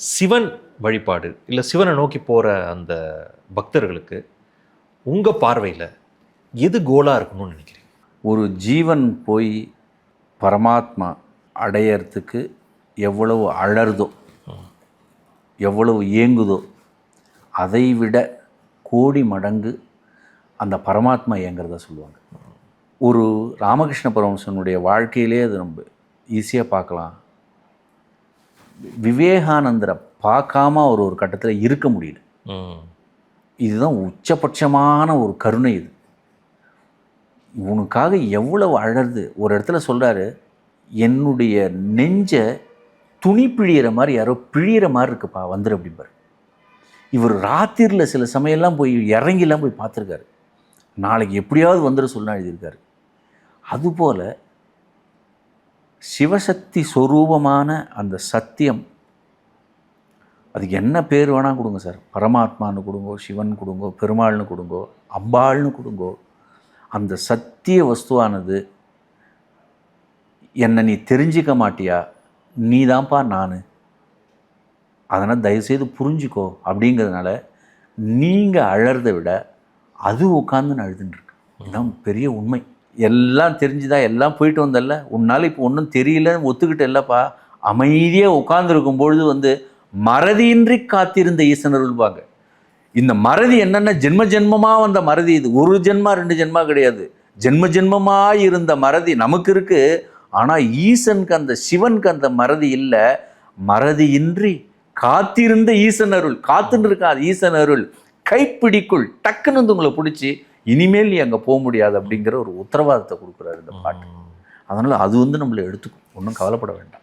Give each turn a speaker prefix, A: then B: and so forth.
A: சிவன் வழிபாடு இல்லை சிவனை நோக்கி போகிற அந்த பக்தர்களுக்கு உங்கள் பார்வையில் எது கோலாக இருக்கணும்னு நினைக்கிறீங்க?
B: ஒரு ஜீவன் போய் பரமாத்மா அடையறதுக்கு எவ்வளவு அழறதோ, எவ்வளவு ஏங்குதோ, அதை விட கோடி மடங்கு அந்த பரமாத்மா ஏங்கிறத சொல்லுவாங்க. ஒரு ராமகிருஷ்ண பரமஹம்சனுடைய வாழ்க்கையிலே அது நம்ம ஈஸியாக பார்க்கலாம். விவேகானந்தரை பார்க்காம அவர் ஒரு கட்டத்தில் இருக்க முடியல. இதுதான் உச்சபட்சமான ஒரு கருணை. இது உனக்காக எவ்வளவு அழறது. ஒரு இடத்துல சொல்கிறாரு, என்னுடைய நெஞ்சை துணி பிழியிற மாதிரி யாரோ பிழியிற மாதிரி இருக்குப்பா, வந்துரு அப்படிம்பார். இவர் ராத்திரியில் சில சமயம்லாம் போய் இறங்கிலாம் போய் பார்த்துருக்காரு. நாளைக்கு எப்படியாவது வந்துட சொல்லலாம் எழுதியிருக்காரு. அதுபோல் சிவசக்தி ஸ்வரூபமான அந்த சத்தியம், அதுக்கு என்ன பேர் வேணால் கொடுங்க சார். பரமாத்மான்னு கொடுங்கோ, சிவன் கொடுங்கோ, பெருமாள்னு கொடுங்கோ, அம்பாள்னு கொடுங்கோ. அந்த சத்திய வஸ்துவானது, என்னை நீ தெரிஞ்சிக்க மாட்டியா, நீ தான்ப்பா நான், அதனால் தயவுசெய்து புரிஞ்சுக்கோ அப்படிங்கிறதுனால நீங்கள் அழறதை விட அது உட்காந்து அழுதுன்ட்ருக்கு. இதுதான் பெரிய உண்மை. எல்லாம் தெரிஞ்சுதா, எல்லாம் போயிட்டு வந்தல்ல, உன்னால் இப்போ ஒன்றும் தெரியலன்னு ஒத்துக்கிட்டு இல்லைப்பா, அமைதியாக உட்கார்ந்துருக்கும் பொழுது மறதியின்றி காத்திருந்த ஈசனருள்வாங்க. இந்த மறதி என்னென்ன ஜென்ம ஜென்மமாக வந்த மறதி. இது ஒரு ஜென்மா 2 ஜென்மா கிடையாது, ஜென்ம ஜென்மமாக இருந்த மறதி நமக்கு இருக்குது. ஆனால் ஈசனுக்கு, அந்த சிவனுக்கு அந்த மறதி இல்லை. மறதியின்றி காத்திருந்த ஈசனருள், காத்துன்னு இருக்காது ஈசனருள் கைப்பிடிக்குள், டக்குன்னு வந்து உங்களை பிடிச்சி இனிமேல் நீ அங்கே போக முடியாது அப்படிங்கிற ஒரு உத்தரவாதத்தை கொடுக்குறாரு இந்த பாட்டு. அதனால் அது நம்மளை எடுத்துக்கும். ஒன்றும் கவலைப்பட வேண்டாம்.